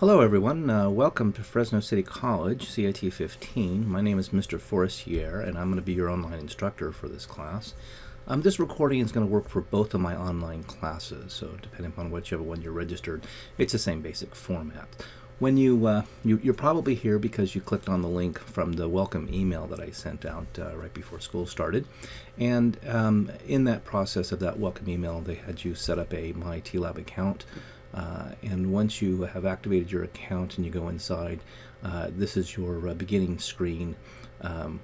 Hello everyone, welcome to Fresno City College, CIT 15. My name is Mr. Forestier and I'm going to be your online instructor for this class. This recording is going to work for both of my online classes, so depending upon whichever one you're registered, it's the same basic format. When you're probably here because you clicked on the link from the welcome email that I sent out right before school started, and in that process of that welcome email they had you set up a MyTLab account. And once you have activated your account and you go inside, this is your beginning screen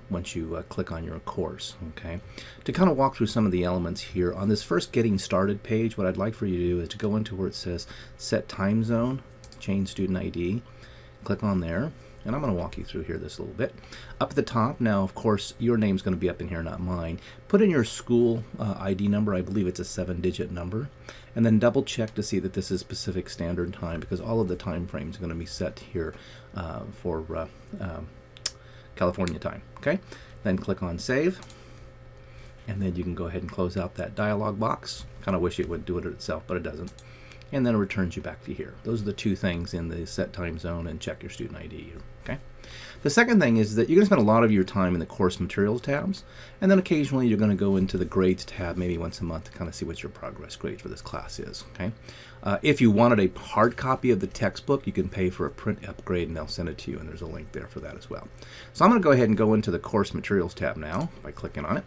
once you click on your course. Okay. To kind of walk through some of the elements here, on this first Getting Started page, what I'd like for you to do is to go into where it says Set Time Zone, Change Student ID, click on there. And I'm going to walk you through here this a little bit. Up at the top, now of course your name's going to be up in here, not mine. Put in your school ID number. I believe it's a 7-digit number. And then double check to see that this is Pacific Standard Time, because all of the time frames are going to be set here for California time. Okay. Then click on Save. And then you can go ahead and close out that dialog box. Kind of wish it would do it itself, but it doesn't. And then it returns you back to here. Those are the two things in the set time zone and check your student ID. Okay. The second thing is that you're going to spend a lot of your time in the course materials tabs, and then occasionally you're going to go into the grades tab maybe once a month to kind of see what your progress grade for this class is. Okay. If you wanted a hard copy of the textbook, you can pay for a print upgrade and they'll send it to you, and there's a link there for that as well. So I'm going to go ahead and go into the course materials tab now by clicking on it.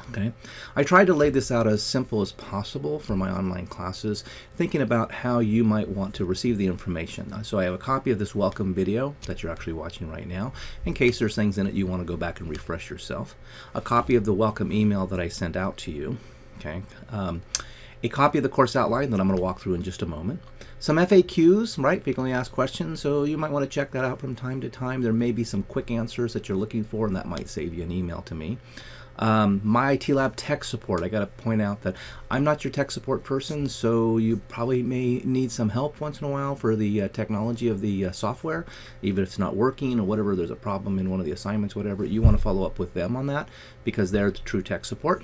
Okay, I tried to lay this out as simple as possible for my online classes, thinking about how you might want to receive the information. So I have a copy of this welcome video that you're actually watching right now, in case there's things in it you want to go back and refresh yourself. A copy of the welcome email that I sent out to you. Okay, a copy of the course outline that I'm going to walk through in just a moment. Some FAQs, right? Frequently asked questions, so you might want to check that out from time to time. There may be some quick answers that you're looking for, and that might save you an email to me. MyTLab tech support. I got to point out that I'm not your tech support person, so you probably may need some help once in a while for the technology of the software, even if it's not working or whatever, there's a problem in one of the assignments, whatever. You want to follow up with them on that because they're the true tech support.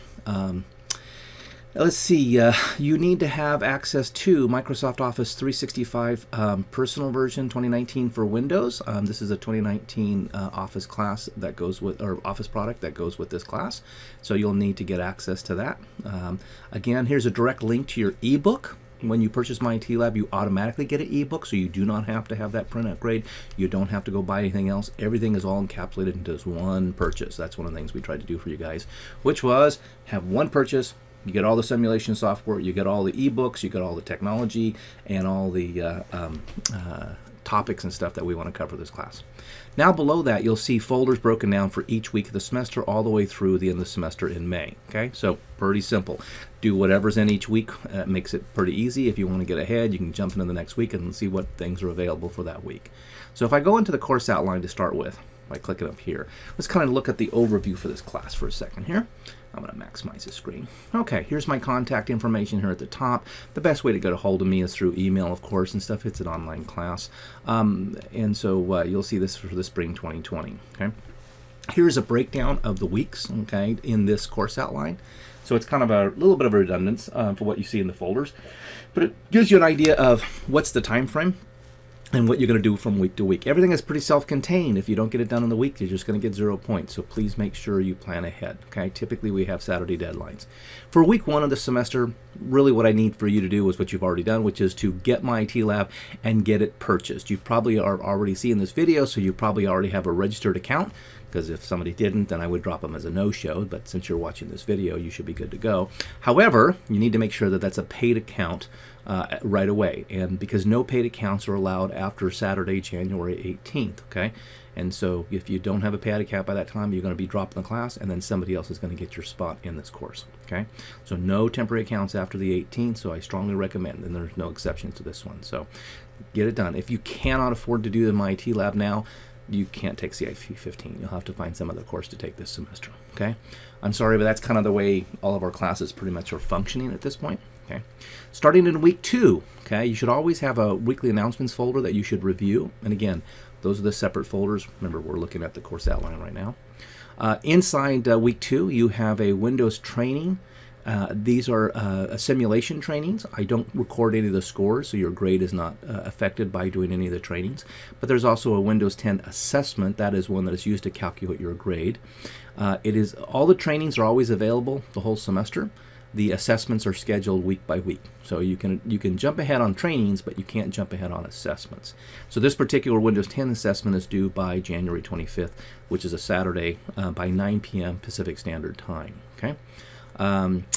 Let's see, you need to have access to Microsoft Office 365 personal version 2019 for Windows. This is a 2019 Office class that goes with, or Office product that goes with this class. So you'll need to get access to that. Again, here's a direct link to your ebook. When you purchase MyTLab, you automatically get an ebook, so you do not have to have that print upgrade. You don't have to go buy anything else. Everything is all encapsulated into this one purchase. That's one of the things we tried to do for you guys, which was have one purchase. You get all the simulation software, you get all the ebooks, you get all the technology, and all the topics and stuff that we want to cover this class. Now below that, you'll see folders broken down for each week of the semester all the way through the end of the semester in May. Okay, so pretty simple. Do whatever's in each week. Makes it pretty easy. If you want to get ahead, you can jump into the next week and see what things are available for that week. So if I go into the course outline to start with, by clicking up here, let's kind of look at the overview for this class for a second here. I'm going to maximize the screen. Okay, here's my contact information here at the top. The best way to get a hold of me is through email, of course, and stuff. It's an online class. And so you'll see this for the spring 2020. Okay, here's a breakdown of the weeks, okay, in this course outline. So it's kind of a little bit of a redundance for what you see in the folders, but it gives you an idea of what's the time frame and what you're going to do from week to week. Everything is pretty self-contained. If you don't get it done in the week, you're just going to get 0 points. So please make sure you plan ahead. Okay. Typically we have Saturday deadlines. For week 1 of the semester, really what I need for you to do is what you've already done, which is to get MyTLab and get it purchased. You probably are already seeing this video, so you probably already have a registered account, because if somebody didn't, then I would drop them as a no-show. But since you're watching this video, you should be good to go. However, you need to make sure that that's a paid account right away, and because no paid accounts are allowed after Saturday, January 18th. Okay, and so if you don't have a paid account by that time, you're going to be dropping the class, and then somebody else is going to get your spot in this course. Okay, so no temporary accounts after the 18th. So I strongly recommend, and there's no exceptions to this one. So get it done. If you cannot afford to do the MyTLab now, you can't take CIT 15. You'll have to find some other course to take this semester. Okay, I'm sorry, but that's kind of the way all of our classes pretty much are functioning at this point. Okay, starting in week 2, okay, you should always have a weekly announcements folder that you should review. And again, those are the separate folders. Remember, we're looking at the course outline right now. Inside week 2, you have a Windows training These are simulation trainings. I don't record any of the scores, so your grade is not affected by doing any of the trainings. But there's also a Windows 10 assessment. That is one that is used to calculate your grade. All the trainings are always available the whole semester. The assessments are scheduled week by week. So you can jump ahead on trainings, but you can't jump ahead on assessments. So this particular Windows 10 assessment is due by January 25th, which is a Saturday, by 9 p.m. Pacific Standard Time. Okay.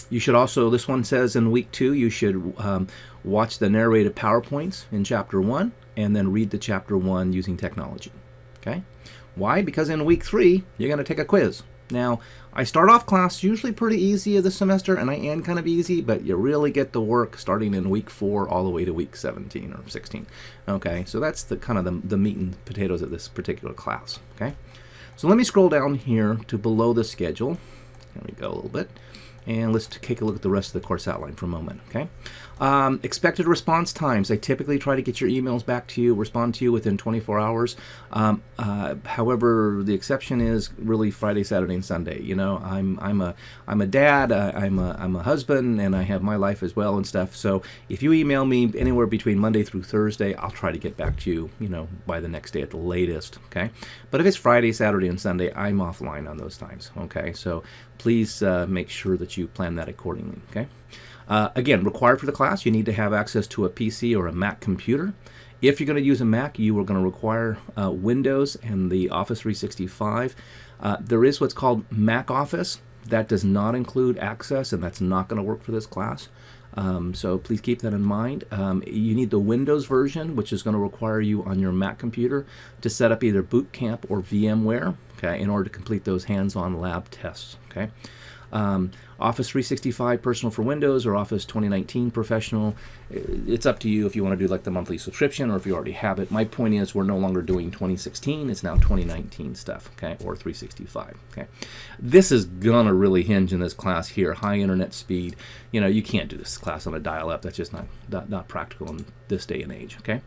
You should also, this one says in week 2, you should watch the narrated PowerPoints in Chapter 1 and then read the Chapter 1 using technology. Okay. Why? Because in week 3, you're going to take a quiz. Now, I start off class usually pretty easy of the semester, and I end kind of easy, but you really get the work starting in week 4 all the way to week 17 or 16. Okay, so that's the kind of the meat and potatoes of this particular class. Okay, so let me scroll down here to below the schedule. There we go a little bit. And let's take a look at the rest of the course outline for a moment. Okay. Expected response times. I typically try to get your emails back to you, respond to you within 24 hours. However, the exception is really Friday, Saturday, and Sunday. You know, I'm a dad, I'm a husband, and I have my life as well and stuff. So if you email me anywhere between Monday through Thursday, I'll try to get back to you, you know, by the next day at the latest. Okay. But if it's Friday, Saturday, and Sunday, I'm offline on those times. Okay. So please make sure that you plan that accordingly. Okay. Again, required for the class, you need to have access to a PC or a Mac computer. If you're going to use a Mac, you are going to require Windows and the Office 365. There is what's called Mac Office. That does not include Access, and that's not going to work for this class. So please keep that in mind. You need the Windows version, which is going to require you on your Mac computer to set up either Boot Camp or VMware, okay, in order to complete those hands-on lab tests. Okay. Office 365 Personal for Windows or Office 2019 Professional. It's up to you if you want to do like the monthly subscription or if you already have it. My point is we're no longer doing 2016. It's now 2019 stuff, okay, or 365. Okay. This is going to really hinge in this class here. High internet speed. You know, you can't do this class on a dial-up. That's just not practical in this day and age, okay?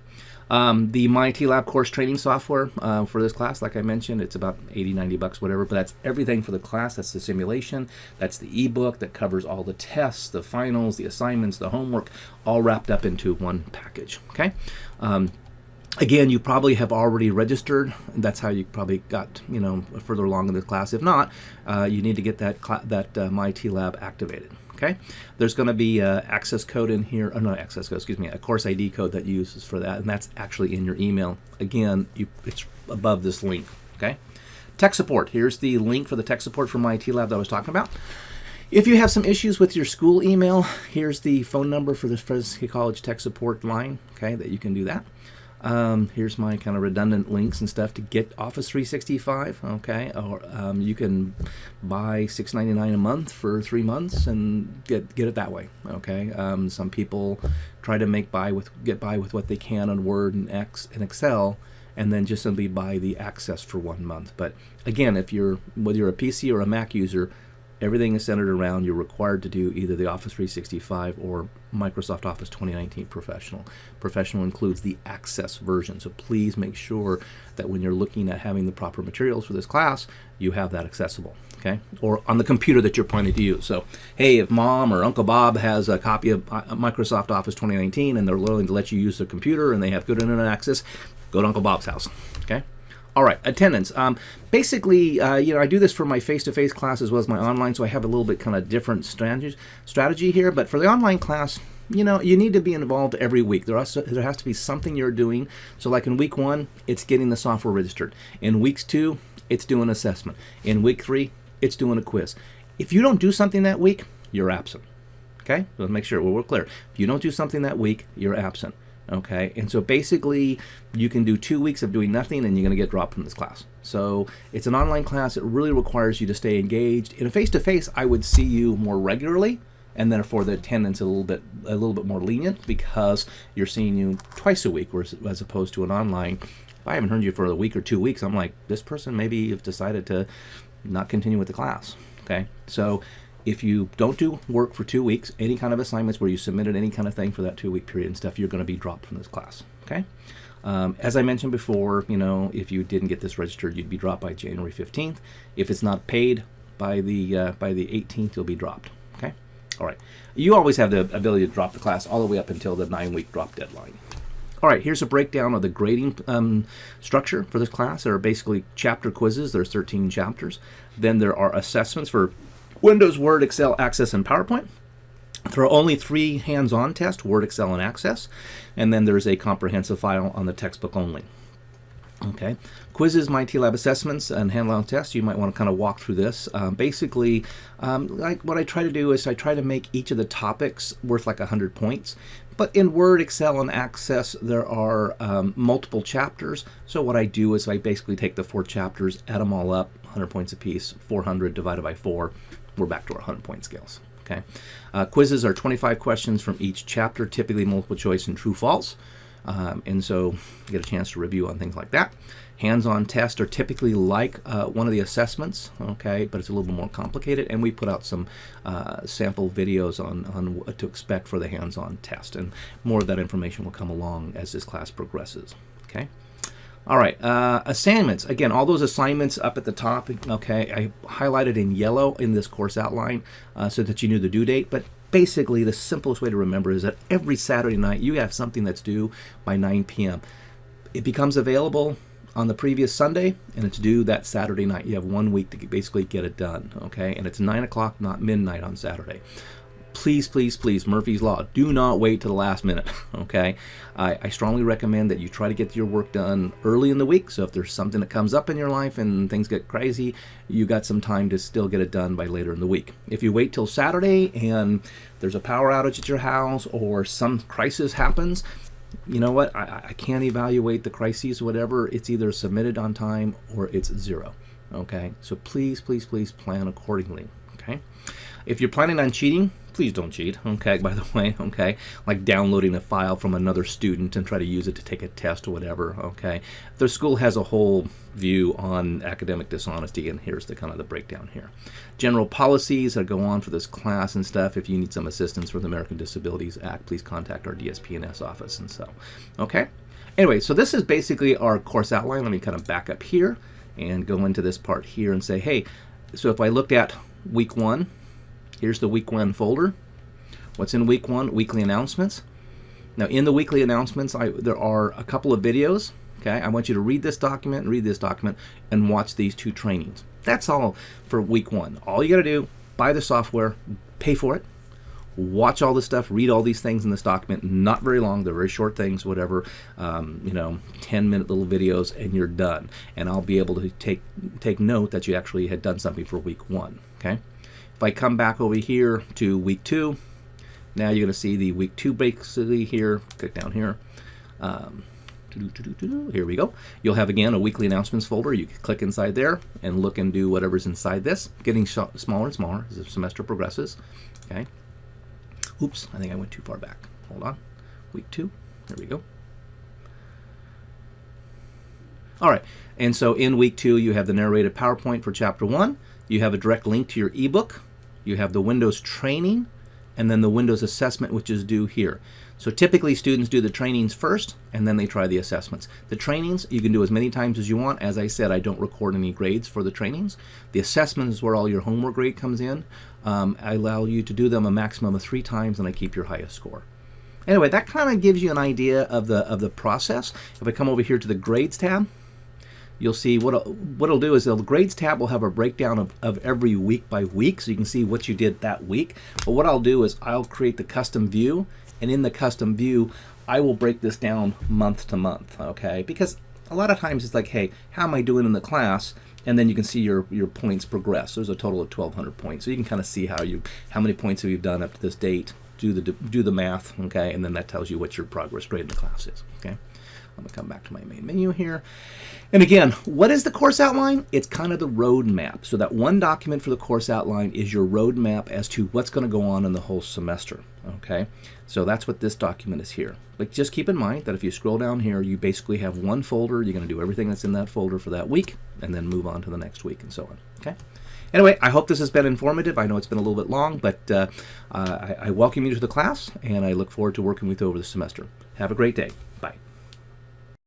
The MIT Lab course training software for this class, like I mentioned, it's about $80-90, whatever, but that's everything for the class. That's the simulation, that's the ebook that covers all the tests, the finals, the assignments, the homework, all wrapped up into one package. Okay. Again, you probably have already registered. That's how you probably got, you know, further along in the class. If not, you need to get that MIT Lab activated. Okay, there's going to be access code in here. Oh, not access code, excuse me, a course ID code that uses for that, and that's actually in your email. Again, it's above this link. Okay, tech support. Here's the link for the tech support from MIT Lab that I was talking about. If you have some issues with your school email, here's the phone number for the Fresno College Tech Support line. Okay, that you can do that. Here's my kind of redundant links and stuff to get Office 365, okay, or you can buy $6.99 a month for 3 months and get it that way, okay. Some people try to get by with what they can on Word and Excel, and then just simply buy the access for 1 month. But again, whether you're a PC or a Mac user, everything is centered around you're required to do either the Office 365 or Microsoft Office 2019 Professional. Professional includes the Access version, so please make sure that when you're looking at having the proper materials for this class, you have that accessible, okay? Or on the computer that you're planning to use. So, hey, if Mom or Uncle Bob has a copy of Microsoft Office 2019 and they're willing to let you use their computer and they have good internet access, go to Uncle Bob's house, okay? All right, attendance. Basically, I do this for my face-to-face class as well as my online, so I have a little bit kind of different strategy here. But for the online class, you need to be involved every week. There has to be something you're doing. So like in week 1, it's getting the software registered. In weeks 2, it's doing assessment. In week 3, it's doing a quiz. If you don't do something that week, you're absent. Okay? Let's make sure we're clear. If you don't do something that week, you're absent. Okay, and so basically you can do 2 weeks of doing nothing and you're going to get dropped from this class. So it's an online class. It really requires you to stay engaged. In a face-to-face, I would see you more regularly, and therefore the attendance a little bit more lenient because you're seeing you twice a week, as opposed to an online. If I haven't heard you for a week or 2 weeks, I'm like, this person maybe have decided to not continue with the class. Okay, so if you don't do work for 2 weeks, any kind of assignments where you submitted any kind of thing for that 2-week period and stuff, you're going to be dropped from this class. Okay. As I mentioned before, if you didn't get this registered, you'd be dropped by January 15th. If it's not paid by the 18th, you'll be dropped. Okay. All right. You always have the ability to drop the class all the way up until the 9-week drop deadline. All right, here's a breakdown of the grading structure for this class. There are basically chapter quizzes. There's 13 chapters. Then there are assessments for Windows, Word, Excel, Access, and PowerPoint. There are only 3 hands-on tests, Word, Excel, and Access. And then there's a comprehensive file on the textbook only. Okay, quizzes, My T-Lab assessments, and hand-on tests. You might want to kind of walk through this. Basically, like what I try to do is I try to make each of the topics worth like 100 points. But in Word, Excel, and Access, there are multiple chapters. So what I do is I basically take the 4 chapters, add them all up, 100 points apiece, 400 divided by 4. We're back to our 100-point scales. Okay, quizzes are 25 questions from each chapter, typically multiple choice and true false. And so you get a chance to review on things like that. Hands-on tests are typically like one of the assessments, okay, but it's a little bit more complicated. And we put out some sample videos on what to expect for the hands-on test. And more of that information will come along as this class progresses, okay? All right, assignments. Again, all those assignments up at the top, okay, I highlighted in yellow in this course outline so that you knew the due date. But basically, the simplest way to remember is that every Saturday night you have something that's due by 9 p.m. It becomes available on the previous Sunday, and it's due that Saturday night. You have 1 week to basically get it done, okay? And it's 9 o'clock, not midnight on Saturday. Please, please, please, Murphy's Law, do not wait to the last minute, okay? I strongly recommend that you try to get your work done early in the week, so if there's something that comes up in your life and things get crazy, you got some time to still get it done by later in the week. If you wait till Saturday and there's a power outage at your house or some crisis happens, you know what? I can't evaluate the crises or whatever. It's either submitted on time or it's 0, okay? So please, please, please plan accordingly, okay? If you're planning on cheating, please don't cheat, okay, by the way, okay? Like downloading a file from another student and try to use it to take a test or whatever, okay? The school has a whole view on academic dishonesty, and here's the kind of the breakdown here. General policies that go on for this class and stuff. If you need some assistance from the American Disabilities Act, please contact our DSP&S office and so, okay? Anyway, so this is basically our course outline. Let me kind of back up here and go into this part here and say, hey, so if I looked at week 1, here's the week 1 folder. What's in week 1? Weekly announcements. Now in the weekly announcements, there are a couple of videos. Okay, I want you to read this document, and watch these 2 trainings. That's all for week 1. All you got to do, buy the software, pay for it, watch all this stuff, read all these things in this document. Not very long, they're very short things, whatever, 10-minute little videos, and you're done. And I'll be able to take note that you actually had done something for week 1. Okay. If I come back over here to week 2, now you're going to see the week 2 basically here. Click down here. Here we go. You'll have again a weekly announcements folder. You can click inside there and look and do whatever's inside this, getting smaller and smaller as the semester progresses. Okay. Oops, I think I went too far back. Hold on. Week 2. There we go. All right. And so in week 2, you have the narrated PowerPoint for chapter 1. You have a direct link to your ebook. You have the Windows training, and then the Windows assessment, which is due here. So typically students do the trainings first, and then they try the assessments. The trainings you can do as many times as you want. As I said, I don't record any grades for the trainings. The assessment is where all your homework grade comes in. I allow you to do them a maximum of 3 times, and I keep your highest score. Anyway, that kind of gives you an idea of the process. If I come over here to the grades tab, you'll see what it'll do is the grades tab will have a breakdown of every week by week, so you can see what you did that week. But what I'll do is I'll create the custom view, and in the custom view, I will break this down month to month, okay? Because a lot of times it's like, hey, how am I doing in the class? And then you can see your points progress. There's a total of 1,200 points, so you can kind of see how many points have you done up to this date. Do the math, okay? And then that tells you what your progress grade in the class is, okay? I'm going to come back to my main menu here. And again, what is the course outline? It's kind of the roadmap. So that one document for the course outline is your roadmap as to what's going to go on in the whole semester. Okay, so that's what this document is here. But just keep in mind that if you scroll down here, you basically have one folder. You're going to do everything that's in that folder for that week, and then move on to the next week and so on. Okay. Anyway, I hope this has been informative. I know it's been a little bit long, but I welcome you to the class, and I look forward to working with you over the semester. Have a great day. Bye.